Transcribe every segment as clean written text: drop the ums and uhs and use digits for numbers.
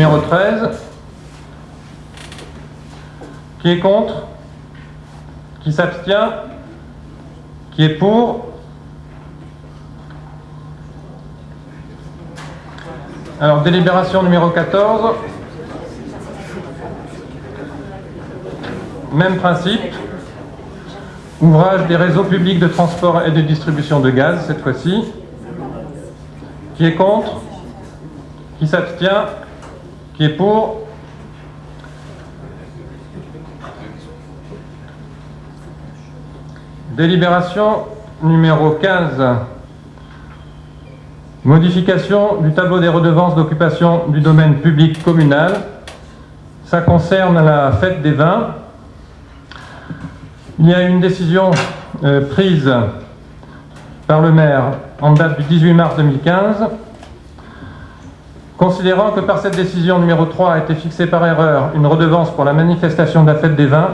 Numéro 13. Qui est contre? Qui s'abstient? Qui est pour? Alors, délibération numéro 14. Même principe. Ouvrage des réseaux publics de transport et de distribution de gaz, cette fois-ci. Qui est contre? Qui s'abstient? Qui est pour? Délibération numéro 15. Modification du tableau des redevances d'occupation du domaine public communal. Ça concerne la fête des vins. Il y a une décision prise par le maire en date du 18 mars 2015. Considérant que par cette décision numéro 3 a été fixée par erreur une redevance pour la manifestation de la fête des vins,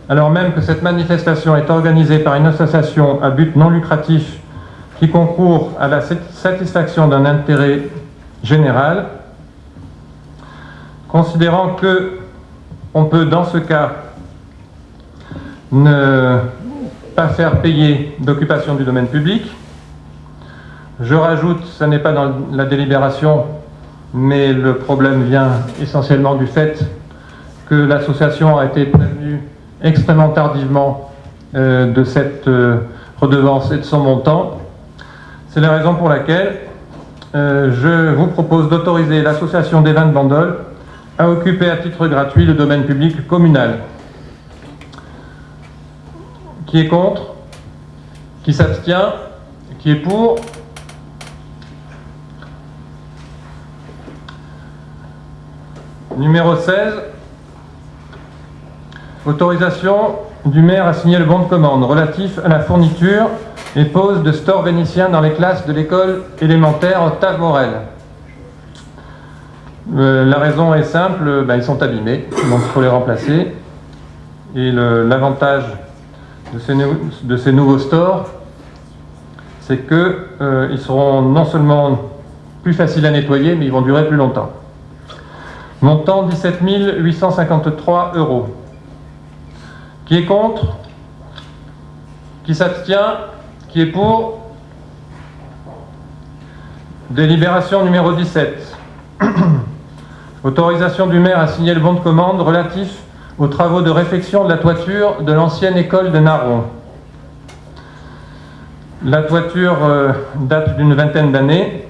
alors même que cette manifestation est organisée par une association à but non lucratif qui concourt à la satisfaction d'un intérêt général, considérant que on peut dans ce cas ne pas faire payer d'occupation du domaine public. Je rajoute, ça n'est pas dans la délibération, mais le problème vient essentiellement du fait que l'association a été prévenue extrêmement tardivement de cette redevance et de son montant. C'est la raison pour laquelle je vous propose d'autoriser l'association des vins de Bandol à occuper à titre gratuit le domaine public communal. Qui est contre? Qui s'abstient? Qui est pour? Numéro 16. Autorisation du maire à signer le bon de commande relatif à la fourniture et pose de stores vénitiens dans les classes de l'école élémentaire Octave-Morel. La raison est simple, ils sont abîmés, donc il faut les remplacer. Et l'avantage de ces nouveaux stores, c'est qu'ils seront non seulement plus faciles à nettoyer, mais ils vont durer plus longtemps. Montant 17 853 €. Qui est contre? Qui s'abstient? Qui est pour? Délibération numéro 17. Autorisation du maire à signer le bon de commande relatif aux travaux de réfection de la toiture de l'ancienne école de Naron. La toiture date d'une vingtaine d'années.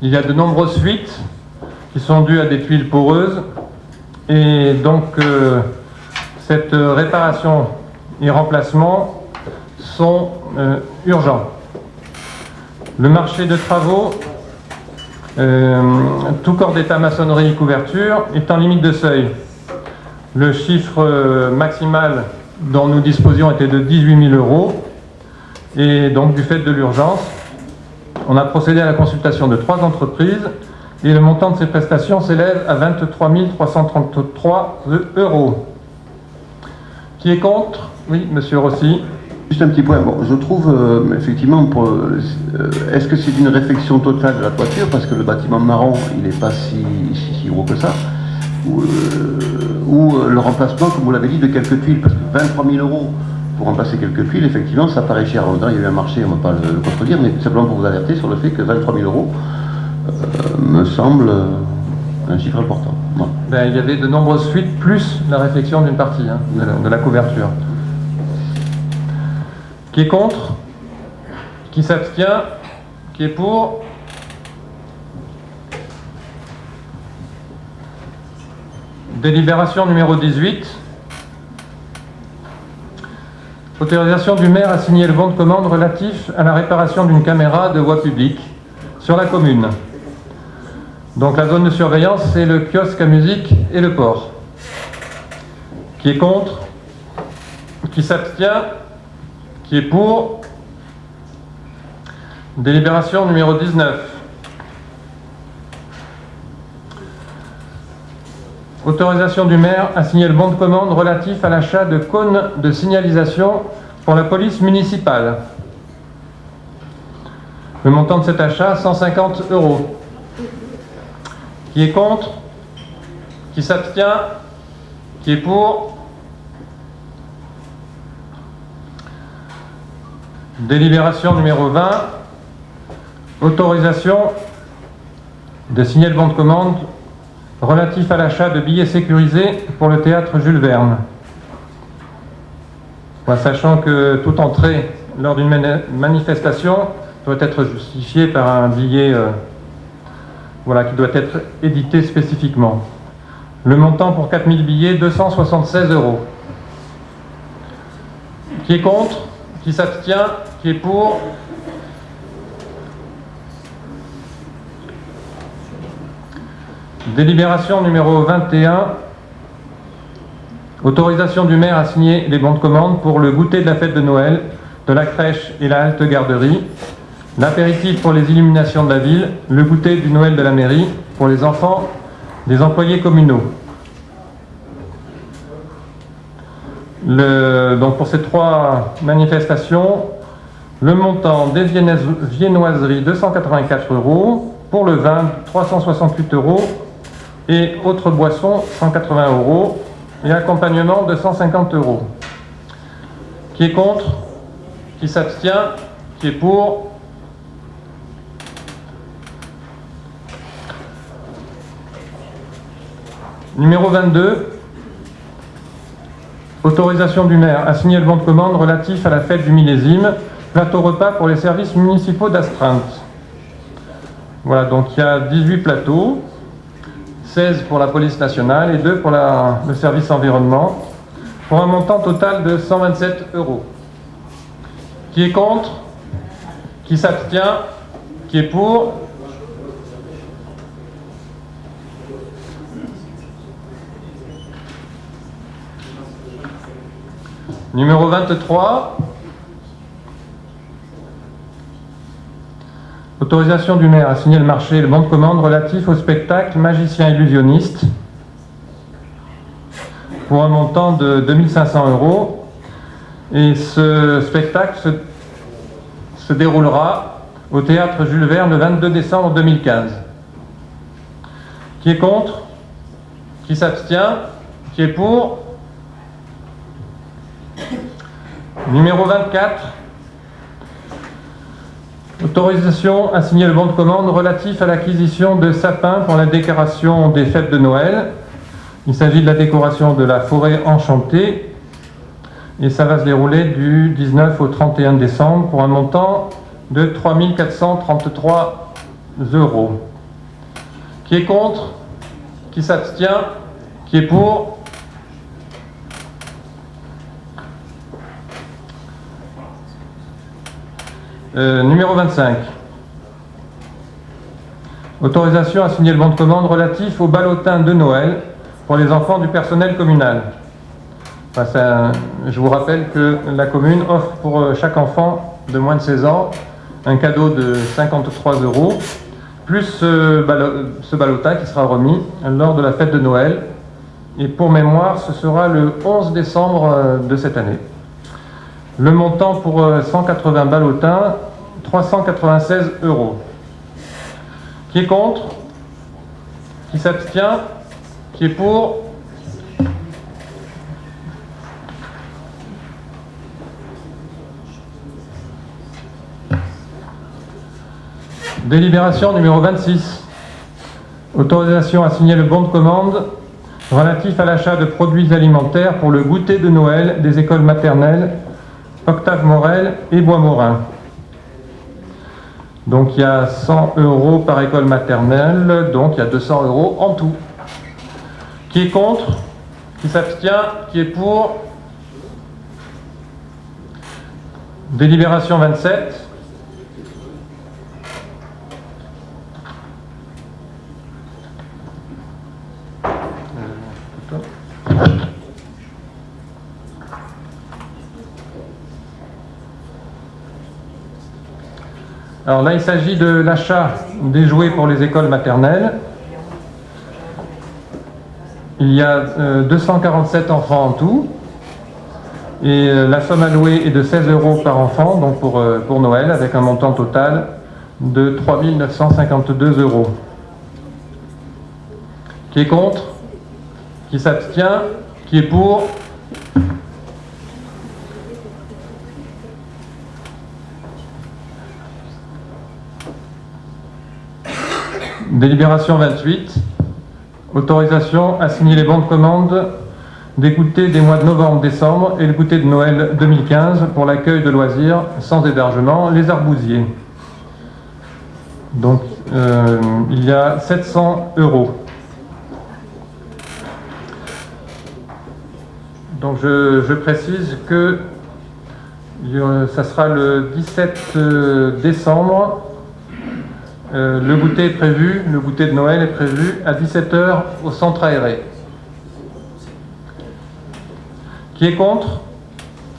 Il y a de nombreuses fuites qui sont dues à des tuiles poreuses. Et donc, cette réparation et remplacement sont urgents. Le marché de travaux, tout corps d'état maçonnerie et couverture, est en limite de seuil. Le chiffre maximal dont nous disposions était de 18 000 €. Et donc, du fait de l'urgence, on a procédé à la consultation de 3 entreprises et le montant de ces prestations s'élève à 23 333 €. Qui est contre? Oui, monsieur Rossi. Juste un petit point. Bon, je trouve effectivement, est-ce que c'est une réfection totale de la toiture, parce que le bâtiment marron, il n'est pas si gros que ça, ou le remplacement, comme vous l'avez dit, de quelques tuiles, parce que 23 000 € pour remplacer quelques tuiles, effectivement, ça paraît cher. En même temps, il y a eu un marché, on ne va pas le contredire, mais simplement pour vous alerter sur le fait que 23 000 € me semble un chiffre important. Voilà. Il y avait de nombreuses fuites, plus la réfection d'une partie de la couverture. Qui est contre? Qui s'abstient? Qui est pour? Délibération numéro 18. Autorisation du maire à signer le bon de commande relatif à la réparation d'une caméra de voie publique sur la commune. Donc la zone de surveillance, c'est le kiosque à musique et le port. Qui est contre? Qui s'abstient? Qui est pour? Délibération numéro 19. Autorisation du maire à signer le bon de commande relatif à l'achat de cônes de signalisation pour la police municipale. Le montant de cet achat, 150 €. Qui est contre? Qui s'abstient? Qui est pour? Délibération numéro 20. Autorisation de signer le bon de commande relatif à l'achat de billets sécurisés pour le théâtre Jules Verne. Sachant que toute entrée lors d'une manifestation doit être justifiée par un billet qui doit être édité spécifiquement. Le montant pour 4000 billets, 276 €. Qui est contre? Qui s'abstient? Qui est pour? Délibération numéro 21. Autorisation du maire à signer les bons de commande pour le goûter de la fête de Noël, de la crèche et la halte garderie, l'apéritif pour les illuminations de la ville, le goûter du Noël de la mairie pour les enfants des employés communaux. Donc pour ces 3 manifestations, le montant des viennoiseries 284 €, pour le vin 368 € et autres boissons 180 € et accompagnement de 150 €. Qui est contre? Qui s'abstient? Qui est pour? Numéro 22. Autorisation du maire à signer le bon de commande relatif à la fête du millésime, plateau repas pour les services municipaux d'astreinte. Voilà, donc il y a 18 plateaux, 16 pour la police nationale et 2 pour le service environnement, pour un montant total de 127 €. Qui est contre? Qui s'abstient? Qui est pour? Numéro 23. Autorisation du maire à signer le marché et le bon de commande relatif au spectacle Magicien illusionniste pour un montant de 2500 €. Et ce spectacle se déroulera au théâtre Jules Verne le 22 décembre 2015. Qui est contre? Qui s'abstient? Qui est pour? Numéro 24. Autorisation à signer le bon de commande relatif à l'acquisition de sapins pour la décoration des fêtes de Noël. Il s'agit de la décoration de la forêt enchantée et ça va se dérouler du 19 au 31 décembre pour un montant de 3 433 €. Qui est contre? Qui s'abstient? Qui est pour? Numéro 25. Autorisation à signer le bon de commande relatif au ballotin de Noël pour les enfants du personnel communal. Je vous rappelle que la commune offre pour chaque enfant de moins de 16 ans un cadeau de 53 €, plus ce ballotin qui sera remis lors de la fête de Noël. Et pour mémoire, ce sera le 11 décembre de cette année. Le montant pour 180 ballotins, 396 €. Qui est contre? Qui s'abstient? Qui est pour? Délibération numéro 26. Autorisation à signer le bon de commande relatif à l'achat de produits alimentaires pour le goûter de Noël des écoles maternelles Octave Morel et Bois-Morin. Donc il y a 100 € par école maternelle, donc il y a 200 € en tout. Qui est contre? Qui s'abstient? Qui est pour? Délibération 27. Alors là, il s'agit de l'achat des jouets pour les écoles maternelles. Il y a 247 enfants en tout. Et la somme allouée est de 16 € par enfant, donc pour Noël, avec un montant total de 3 952 €. Qui est contre? Qui s'abstient? Qui est pour? Délibération 28. Autorisation à signer les bons de commande des goûters des mois de novembre-décembre et le goûter de Noël 2015 pour l'accueil de loisirs sans hébergement, les Arbousiers. Donc, il y a 700 €. Donc, je précise que ça sera le 17 décembre. Le goûter est prévu, le goûter de Noël est prévu à 17 h au centre aéré. Qui est contre?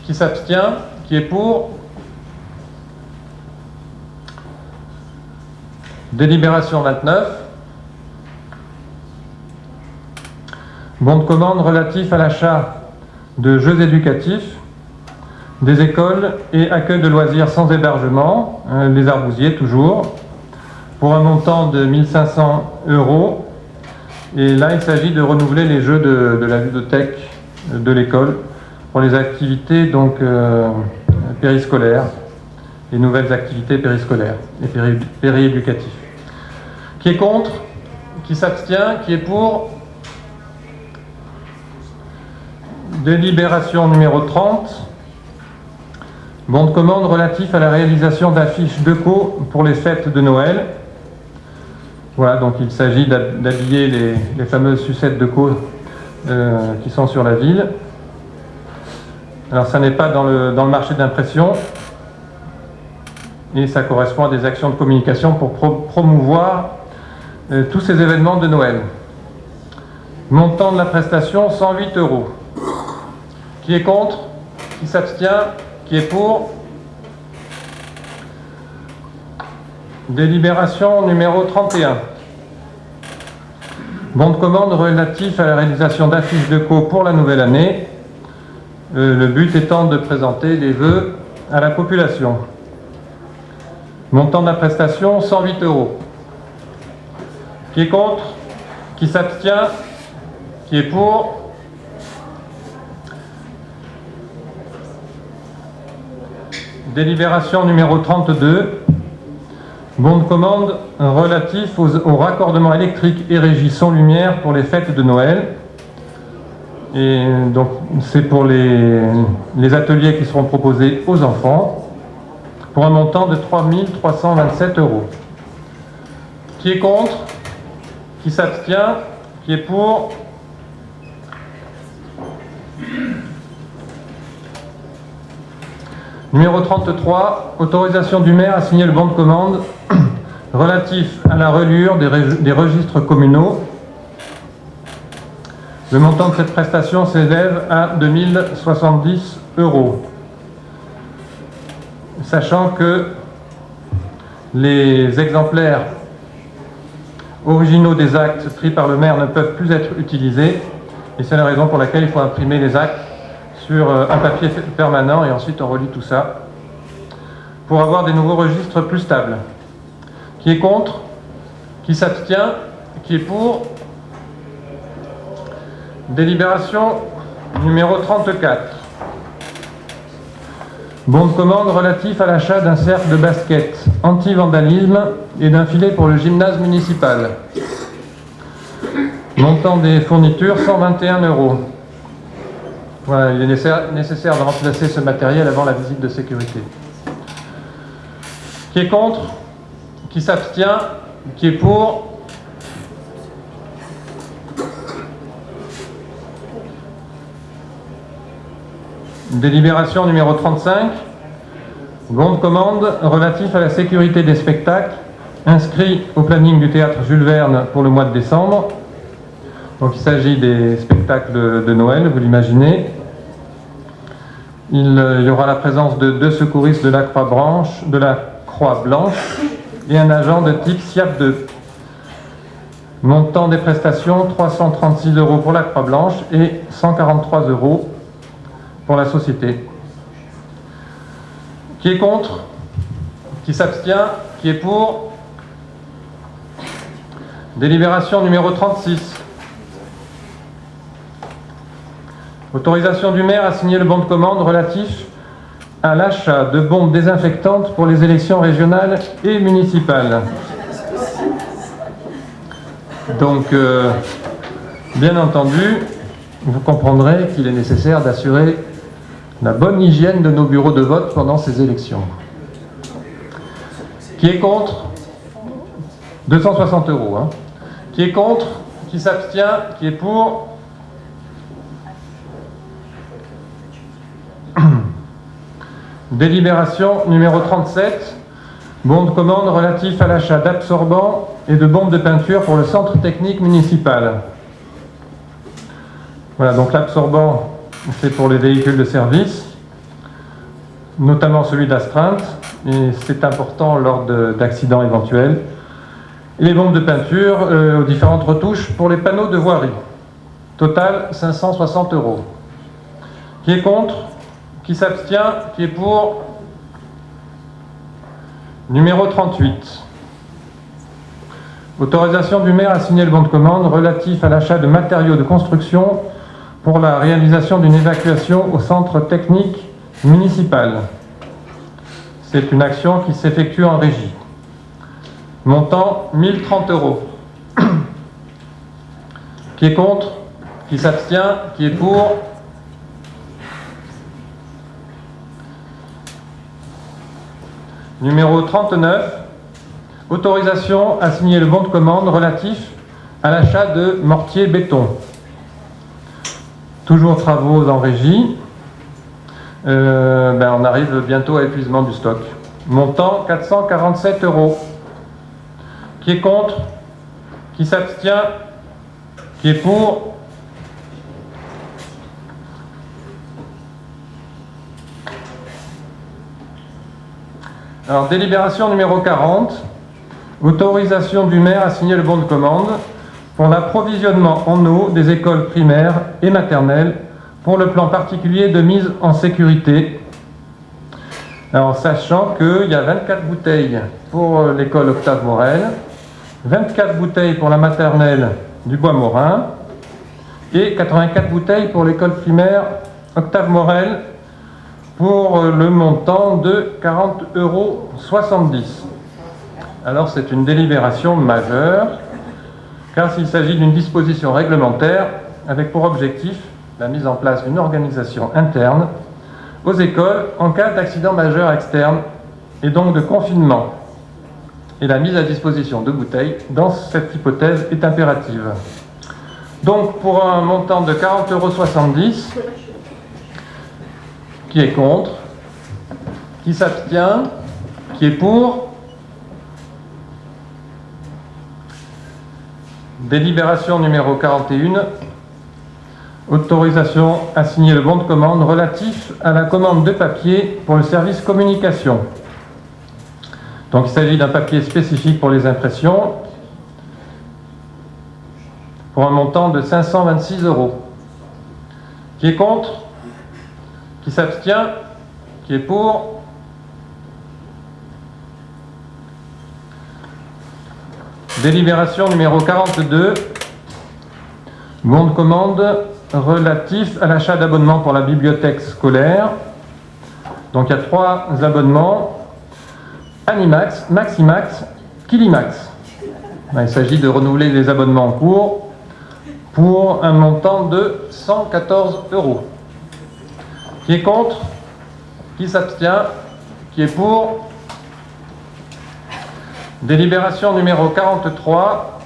Qui s'abstient? Qui est pour? Délibération 29. Bon de commande relatif à l'achat de jeux éducatifs des écoles et accueil de loisirs sans hébergement, les Arbousiers toujours, pour un montant de 1 500 €. Et là, il s'agit de renouveler les jeux de la ludothèque de l'école pour les activités donc périscolaires, les nouvelles activités périscolaires et périéducatives. Qui est contre? Qui s'abstient? Qui est pour? Délibération numéro 30. Bon de commande relatif à la réalisation d'affiches déco pour les fêtes de Noël. Voilà, donc il s'agit d'habiller les fameuses sucettes déco qui sont sur la ville. Alors ça n'est pas dans le marché d'impression et ça correspond à des actions de communication pour promouvoir tous ces événements de Noël. Montant de la prestation 108 €. Qui est contre? Qui s'abstient? Qui est pour? Délibération numéro 31. Bon de commande relatif à la réalisation d'affiches déco pour la nouvelle année. Le but étant de présenter les vœux à la population. Montant de la prestation 108 €. Qui est contre? Qui s'abstient? Qui est pour? Délibération numéro 32. Bon de commande relatif au raccordement électrique et régie son lumière pour les fêtes de Noël. Et donc c'est pour les ateliers qui seront proposés aux enfants pour un montant de 3 327 €. Qui est contre? Qui s'abstient? Qui est pour? Numéro 33, autorisation du maire à signer le bon de commande relatif à la reliure des registres communaux. Le montant de cette prestation s'élève à 2 070 €. Sachant que les exemplaires originaux des actes pris par le maire ne peuvent plus être utilisés, et c'est la raison pour laquelle il faut imprimer les actes sur un papier permanent et ensuite on relit tout ça pour avoir des nouveaux registres plus stables. Qui est contre? Qui s'abstient? Qui est pour? Délibération numéro 34. Bon de commande relatif à l'achat d'un cercle de basket anti-vandalisme et d'un filet pour le gymnase municipal. Montant des fournitures 121 €. Voilà, il est nécessaire de remplacer ce matériel avant la visite de sécurité. Qui est contre? Qui s'abstient? Qui est pour? Délibération numéro 35. Bon de commande relatif à la sécurité des spectacles inscrits au planning du théâtre Jules Verne pour le mois de décembre. Donc il s'agit des spectacles de Noël, vous l'imaginez. Il y aura la présence de 2 secouristes de la Croix-Blanche et un agent de type SIAP 2. Montant des prestations 336 € pour la Croix-Blanche et 143 € pour la société. Qui est contre? Qui s'abstient? Qui est pour? Délibération numéro 36. Autorisation du maire à signer le bon de commande relatif à l'achat de bombes désinfectantes pour les élections régionales et municipales. Donc, bien entendu, vous comprendrez qu'il est nécessaire d'assurer la bonne hygiène de nos bureaux de vote pendant ces élections. Qui est contre? 260 €. Hein. Qui est contre? Qui s'abstient? Qui est pour? Délibération numéro 37. Bon de commande relatif à l'achat d'absorbants et de bombes de peinture pour le centre technique municipal. Voilà, donc l'absorbant, c'est pour les véhicules de service, notamment celui d'astreinte, et c'est important lors d'accidents éventuels. Et les bombes de peinture aux différentes retouches pour les panneaux de voirie. Total 560 €. Qui est contre? Qui s'abstient? Qui est pour? Numéro 38. Autorisation du maire à signer le bon de commande relatif à l'achat de matériaux de construction pour la réalisation d'une évacuation au centre technique municipal. C'est une action qui s'effectue en régie. Montant 1030 €. Qui est contre? Qui s'abstient? Qui est pour? Numéro 39. Autorisation à signer le bon de commande relatif à l'achat de mortier béton. Toujours travaux en régie. On arrive bientôt à épuisement du stock. Montant 447 €. Qui est contre? Qui s'abstient? Qui est pour? Alors, délibération numéro 40. Autorisation du maire à signer le bon de commande pour l'approvisionnement en eau des écoles primaires et maternelles pour le plan particulier de mise en sécurité. Alors, sachant qu'il y a 24 bouteilles pour l'école Octave Morel, 24 bouteilles pour la maternelle du Bois-Morin et 84 bouteilles pour l'école primaire Octave Morel pour le montant de 40,70 €. Alors c'est une délibération majeure car s'il s'agit d'une disposition réglementaire avec pour objectif la mise en place d'une organisation interne aux écoles en cas d'accident majeur externe et donc de confinement. Et la mise à disposition de bouteilles dans cette hypothèse est impérative. Donc pour un montant de 40,70 €, qui est contre? Qui s'abstient? Qui est pour? Délibération numéro 41. Autorisation à signer le bon de commande relatif à la commande de papier pour le service communication. Donc il s'agit d'un papier spécifique pour les impressions pour un montant de 526 €. Qui est contre? Qui s'abstient? Qui est pour? Délibération numéro 42. Bon de commande relatif à l'achat d'abonnements pour la bibliothèque scolaire. Donc il y a 3 abonnements. Animax, Maximax, Kilimax. Il s'agit de renouveler les abonnements en cours pour un montant de 114 €. Qui est contre? Qui s'abstient? Qui est pour? Délibération numéro 43.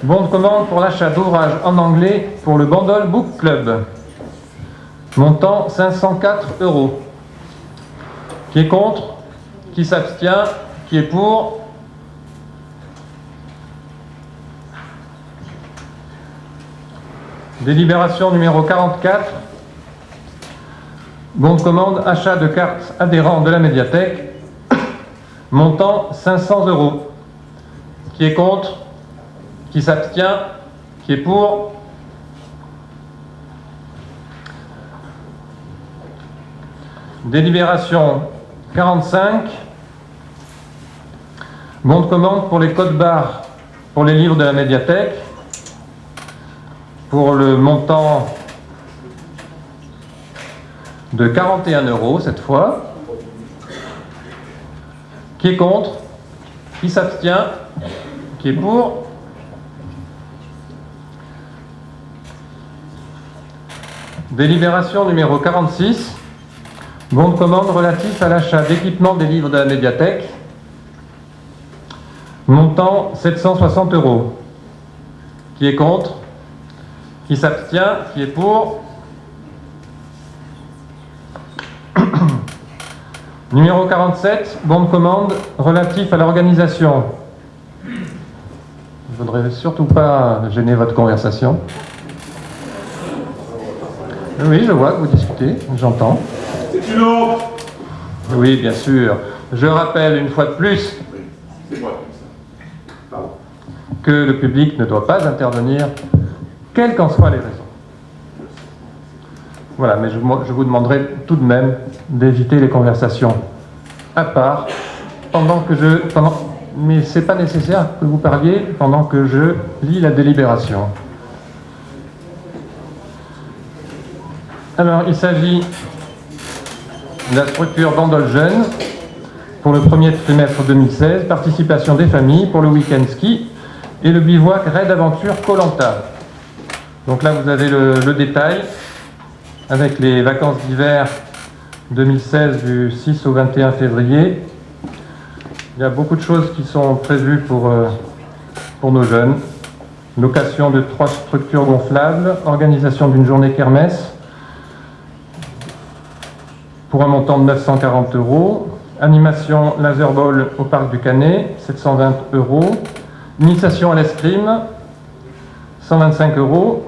Bon de commande pour l'achat d'ouvrages en anglais pour le Bandol Book Club. Montant 504 €. Qui est contre? Qui s'abstient? Qui est pour? Délibération numéro 44. Bon de commande, achat de cartes adhérents de la médiathèque, montant 500 €. Qui est contre? Qui s'abstient? Qui est pour? Délibération 45. Bon de commande pour les codes barres pour les livres de la médiathèque, pour le montant de 41 € cette fois. Qui est contre? Qui s'abstient? Qui est pour? Délibération numéro 46. Bon de commande relatif à l'achat d'équipements des livres de la médiathèque. Montant 760 €. Qui est contre? Qui s'abstient? Qui est pour? Numéro 47, bon de commande relatif à l'organisation. Je ne voudrais surtout pas gêner votre conversation. Oui, je vois que vous discutez, j'entends. C'est une autre. Oui, bien sûr. Je rappelle une fois de plus C'est moi. Pardon. que le public ne doit pas intervenir, quelles qu'en soient les raisons. Voilà, mais je vous demanderai tout de même d'éviter les conversations à part mais c'est pas nécessaire que vous parliez pendant que je lis la délibération. Alors, il s'agit de la structure Bandol Jeunes pour le premier trimestre 2016, participation des familles pour le week-end ski et le bivouac Raid Aventure Koh Lanta. Donc là, vous avez le détail avec les vacances d'hiver 2016 du 6 au 21 février. Il y a beaucoup de choses qui sont prévues pour nos jeunes. Location de 3 structures gonflables, organisation d'une journée kermesse pour un montant de 940 €, animation laser ball au parc du Canet, 720 €, initiation à l'escrime, 125 €,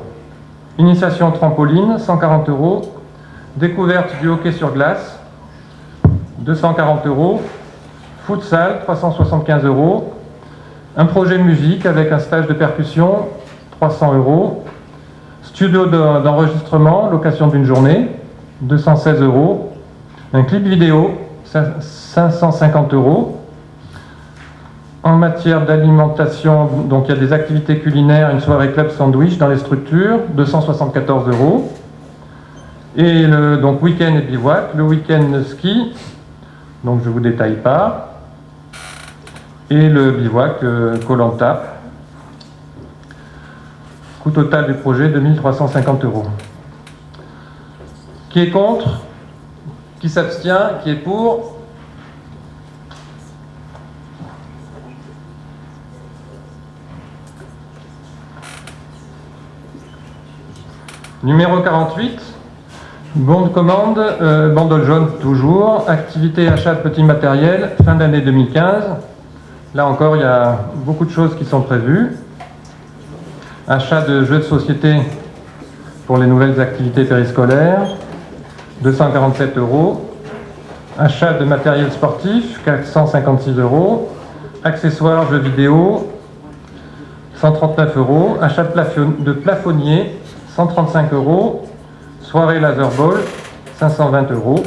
initiation trampoline, 140 €, découverte du hockey sur glace, 240 €, futsal, 375 €, un projet musique avec un stage de percussion, 300 €, studio d'enregistrement, location d'une journée, 216 €, un clip vidéo, 550 €. En matière d'alimentation, donc il y a des activités culinaires, une soirée club sandwich dans les structures, 274 €. Et donc week-end et bivouac, le week-end ski, donc je ne vous détaille pas, et le bivouac Koh Lanta. Coût total du projet, 2350 €. Qui est contre? Qui s'abstient? Qui est pour? Numéro 48, bon de commande, Bandol Jaune toujours, activité achat de petits matériels, fin d'année 2015. Là encore, il y a beaucoup de choses qui sont prévues. Achat de jeux de société pour les nouvelles activités périscolaires, 247 €. Achat de matériel sportif, 456 €. Accessoires, jeux vidéo, 139 €. Achat de plafonnier, 135 €. Soirée laser ball, 520 €.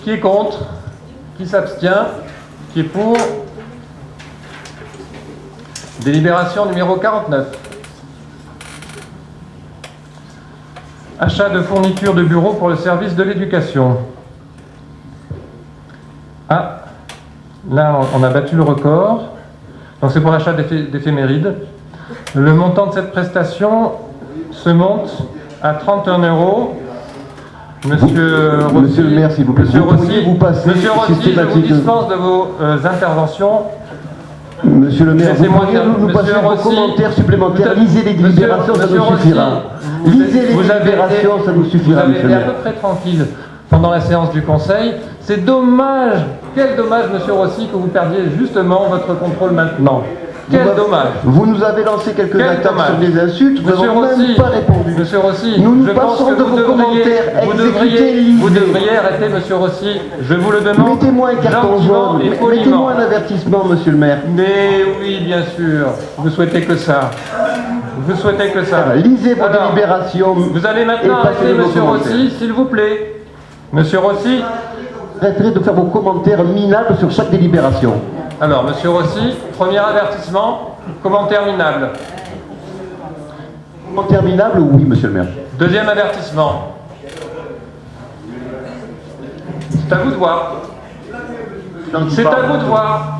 Qui est contre? Qui s'abstient? Qui est pour? Délibération numéro 49. Achat de fournitures de bureau pour le service de l'éducation. Ah, là on a battu le record. Donc c'est pour l'achat d'éphémérides. Le montant de cette prestation se monte à 31 €. Monsieur Rossi, Monsieur le maire, s'il vous plaît, Monsieur vous Rossi, pourriez vous passer Monsieur Rossi, je vous systématiquement. dispense de vos interventions. Monsieur le maire, vous Laissez-moi pourriez nous Monsieur passer vos Rossi, commentaires supplémentaires. Lisez les Monsieur- délibérations, ça Monsieur nous Rossi, suffira. Lisez les vous avez délibérations, été- ça nous suffira, Vous avez monsieur été le à maire. peu près tranquille pendant la séance du Conseil. C'est dommage, quel dommage, Monsieur Rossi, que vous perdiez justement votre contrôle maintenant. Quel dommage. Vous nous avez lancé quelques Quel attaques dommage. sur des insultes, nous Monsieur n'avons même Rossi, pas répondu. Monsieur Rossi, Nous je pense passons que de vos commentaires, vous exécutez, vous lisez. devriez arrêter, Monsieur Rossi. Je vous le demande. Mettez-moi un carton gentiment jaune, et mettez-moi poliment. un avertissement, monsieur le maire. Mais oui, bien sûr. Vous souhaitez que ça. Vous souhaitez que ça. Lisez vos Alors, délibérations. Vous allez maintenant et passez arrêter, vos Monsieur commentaires. Rossi, s'il vous plaît. Monsieur Rossi. Arrêtez de faire vos commentaires minables sur chaque délibération. Alors, Monsieur Rossi, premier avertissement, commentaire minable. Commentaire minable, oui, monsieur le maire. Deuxième avertissement. C'est à vous de voir. C'est à vous de voir.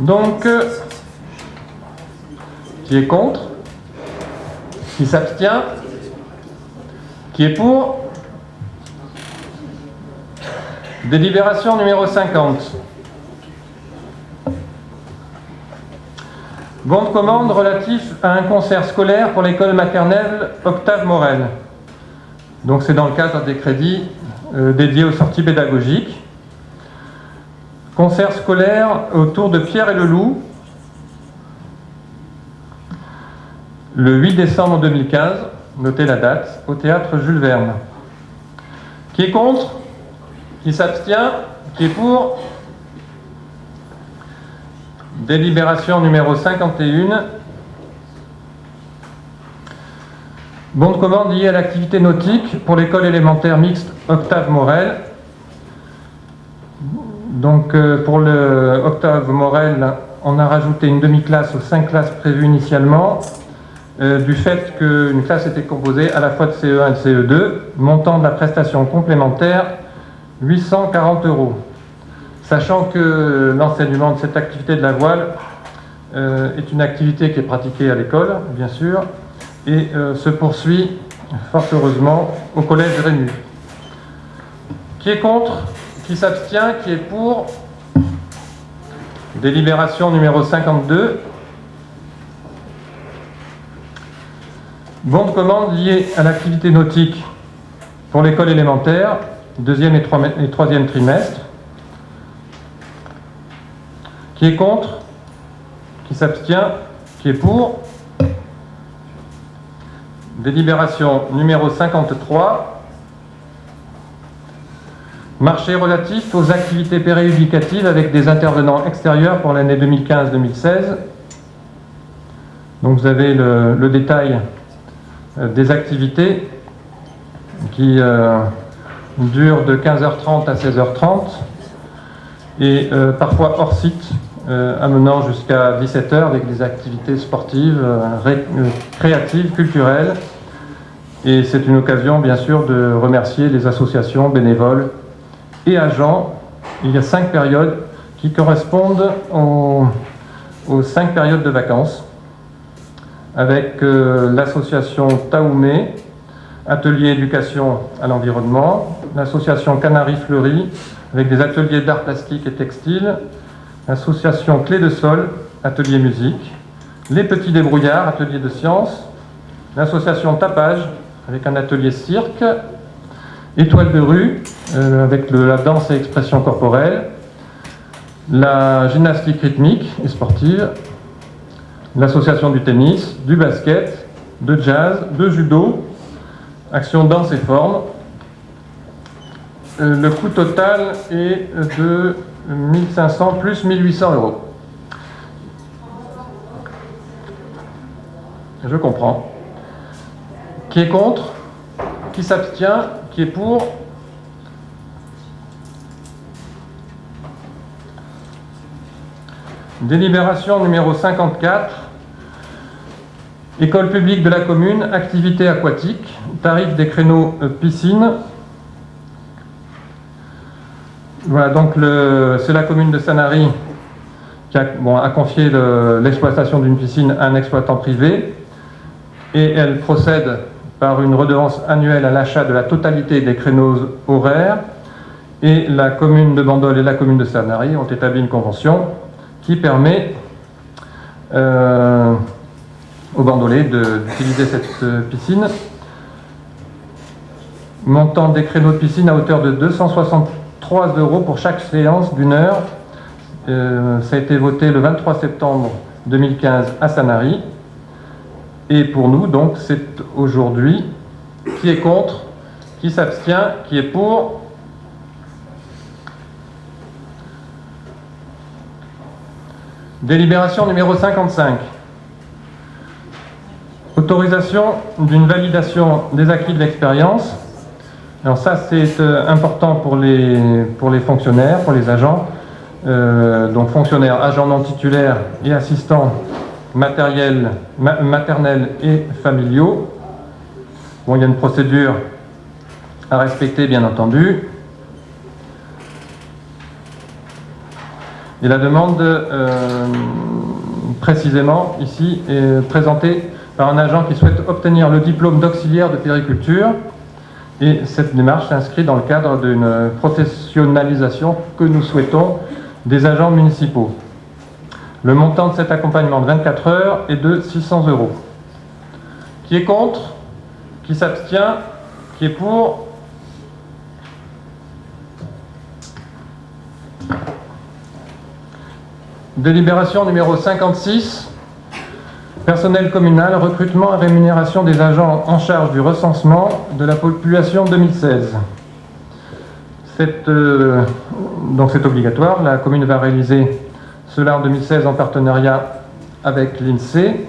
Donc, qui est contre? Qui s'abstient? Qui est pour? Délibération numéro 50. Bon de commande relatif à un concert scolaire pour l'école maternelle Octave Morel. Donc c'est dans le cadre des crédits dédiés aux sorties pédagogiques. Concert scolaire autour de Pierre et le Loup, le 8 décembre 2015, notez la date, au théâtre Jules Verne. Qui est contre? Qui s'abstient? Qui est pour? Délibération numéro 51. Bon de commande lié à l'activité nautique pour l'école élémentaire mixte Octave Morel. Donc pour le Octave Morel, on a rajouté une demi-classe aux 5 classes prévues initialement, du fait qu'une classe était composée à la fois de CE1 et de CE2, montant de la prestation complémentaire 840 €. Sachant que l'enseignement de cette activité de la voile est une activité qui est pratiquée à l'école, bien sûr, et se poursuit, fort heureusement, au collège Rému. Qui est contre? Qui s'abstient? Qui est pour? Délibération numéro 52. Bon de commande lié à l'activité nautique pour l'école élémentaire, 2e et 3e trimestre. Qui est contre? Qui s'abstient? Qui est pour? Délibération numéro 53. Marché relatif aux activités pérééducatives avec des intervenants extérieurs pour l'année 2015-2016. Donc vous avez le détail des activités qui durent de 15h30 à 16h30 et parfois hors site, amenant jusqu'à 17h avec des activités sportives, créatives, culturelles. Et c'est une occasion, bien sûr, de remercier les associations, bénévoles et agents. Il y a 5 périodes qui correspondent aux 5 périodes de vacances, avec l'association Taoumé, atelier éducation à l'environnement, l'association Canaries Fleuries, avec des ateliers d'art plastique et textile, l'association Clé de Sol, atelier musique, les Petits Débrouillards, atelier de sciences, l'association Tapage, avec un atelier cirque, Étoile de rue, avec la danse et expression corporelle, la gymnastique rythmique et sportive, l'association du tennis, du basket, de jazz, de judo, action danse et forme. Le coût total est de 1500 plus 1800 €. Je comprends. Qui est contre? Qui s'abstient? Qui est pour? Délibération numéro 54. École publique de la commune, activité aquatique, tarif des créneaux piscine. Voilà, donc c'est la commune de Sanary qui a confié l'exploitation d'une piscine à un exploitant privé et elle procède par une redevance annuelle à l'achat de la totalité des créneaux horaires, et la commune de Bandol et la commune de Sanary ont établi une convention qui permet aux Bandolais d'utiliser cette piscine. Montant des créneaux de piscine à hauteur de 263 € pour chaque séance d'1 heure. Ça a été voté le 23 septembre 2015 à Sanary. Et pour nous, donc, c'est aujourd'hui. Qui est contre? Qui s'abstient? Qui est pour? Délibération numéro 55. Autorisation d'une validation des acquis de l'expérience. Alors ça, c'est important pour les fonctionnaires, pour les agents. Donc fonctionnaires, agents non titulaires et assistants maternels et familiaux. Bon, il y a une procédure à respecter bien entendu. Et la demande précisément ici est présentée par un agent qui souhaite obtenir le diplôme d'auxiliaire de périculture. Et cette démarche s'inscrit dans le cadre d'une professionnalisation que nous souhaitons des agents municipaux. Le montant de cet accompagnement de 24 heures est de 600 €. Qui est contre? Qui s'abstient? Qui est pour? Délibération numéro 56. Personnel communal, recrutement et rémunération des agents en charge du recensement de la population 2016. Donc c'est obligatoire. La commune va réaliser cela en 2016 en partenariat avec l'INSEE.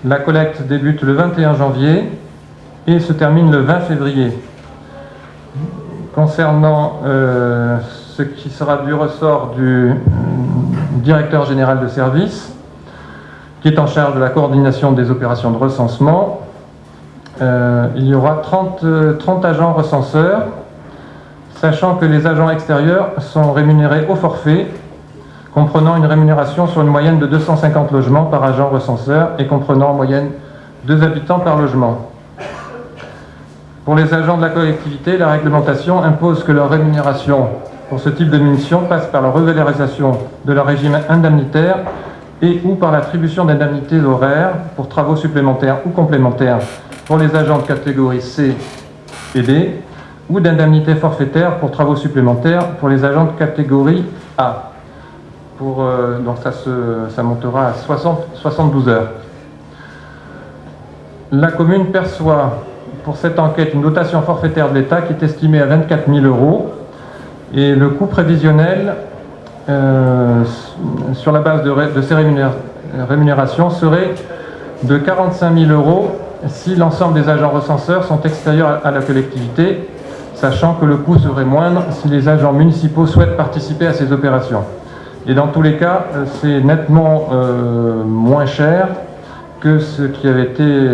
La collecte débute le 21 janvier et se termine le 20 février. Concernant ce qui sera du ressort du directeur général de service, qui est en charge de la coordination des opérations de recensement, il y aura 30 agents recenseurs, sachant que les agents extérieurs sont rémunérés au forfait, comprenant une rémunération sur une moyenne de 250 logements par agent recenseur et comprenant en moyenne 2 habitants par logement. Pour les agents de la collectivité, la réglementation impose que leur rémunération pour ce type de mission passe par la revalorisation de leur régime indemnitaire et ou par l'attribution d'indemnités horaires pour travaux supplémentaires ou complémentaires pour les agents de catégorie C et D, ou d'indemnités forfaitaires pour travaux supplémentaires pour les agents de catégorie A. Donc ça montera à 72 heures. La commune perçoit pour cette enquête une dotation forfaitaire de l'État qui est estimée à 24 000 € et le coût prévisionnel sur la base de ces rémunérations serait de 45 000 € si l'ensemble des agents recenseurs sont extérieurs à la collectivité, sachant que le coût serait moindre si les agents municipaux souhaitent participer à ces opérations. Et dans tous les cas, c'est nettement moins cher que ce qui avait été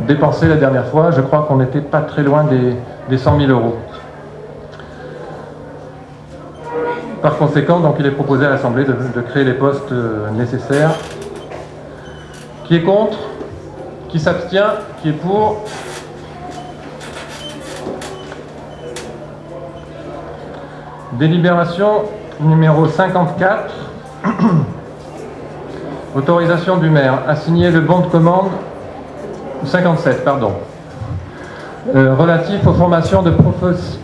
dépensé la dernière fois. Je crois qu'on n'était pas très loin des 100 000 €. Par conséquent, donc, il est proposé à l'Assemblée de créer les postes nécessaires. Qui est contre? Qui s'abstient? Qui est pour? Délibération numéro 54. Autorisation du maire à signer le bon de commande 57, pardon. Relatif aux formations de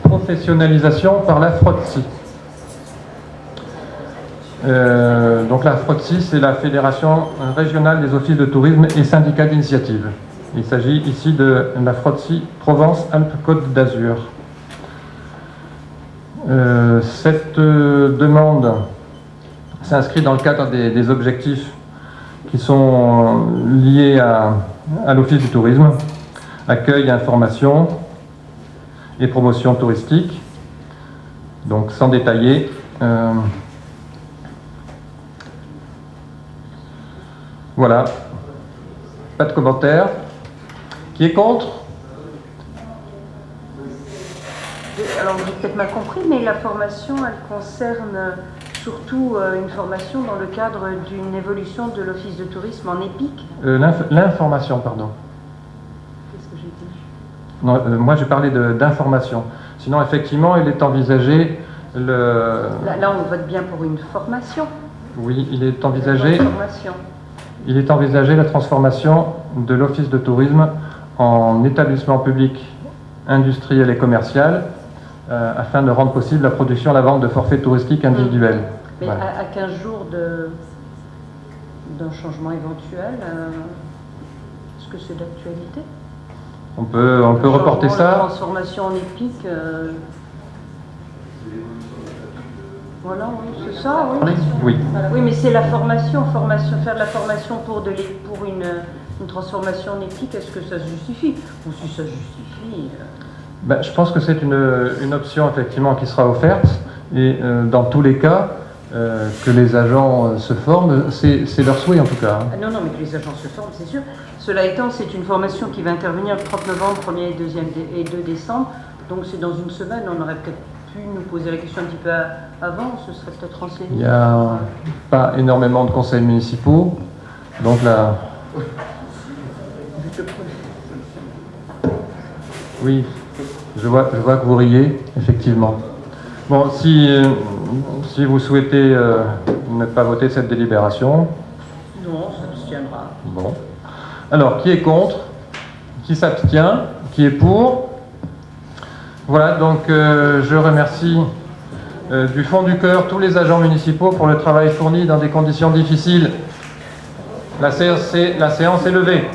professionnalisation par la FROTSI. Donc la FROTSI, c'est la Fédération régionale des offices de tourisme et syndicats d'initiative. Il s'agit ici de la FROTSI Provence-Alpes-Côte d'Azur. Cette demande s'inscrit dans le cadre des objectifs qui sont liés à l'Office du tourisme, accueil, information et promotion touristique. Donc sans détailler, voilà, pas de commentaires. Qui est contre? Alors j'ai peut-être mal compris, mais la formation, elle concerne surtout une formation dans le cadre d'une évolution de l'Office de tourisme en EPIC. L'information, pardon. Qu'est-ce que j'ai dit? Non, moi j'ai parlé d'information. Sinon, effectivement, il est envisagé Là, on vote bien pour une formation. Oui, il est envisagé la transformation de l'Office de tourisme en établissement public industriel et commercial afin de rendre possible la production et la vente de forfaits touristiques individuels. Mais voilà. à 15 jours d'un changement éventuel, est-ce que c'est d'actualité? On peut reporter ça. La transformation en EPIC, voilà, oui, c'est ça, oui. Oui. Voilà. Oui, mais c'est la formation, faire de la formation pour une transformation en EPIC, est-ce que ça se justifie? Ou si ça se justifie... Ben, je pense que c'est une option effectivement qui sera offerte et dans tous les cas, que les agents se forment, c'est leur souhait en tout cas. Ah non, non, mais que les agents se forment, c'est sûr. Cela étant, c'est une formation qui va intervenir le 30 novembre, 1er et 2 décembre. Donc c'est dans une semaine, on aurait peut-être pu nous poser la question un petit peu avant, on se serait peut-être renseigné. Il n'y a pas énormément de conseils municipaux, donc là... Oui, je vois que vous riez, effectivement. Bon, si vous souhaitez ne pas voter cette délibération... Non, ça se tiendra. Bon. Alors, qui est contre? Qui s'abstient? Qui est pour? Voilà, donc je remercie du fond du cœur tous les agents municipaux pour le travail fourni dans des conditions difficiles. La séance est levée.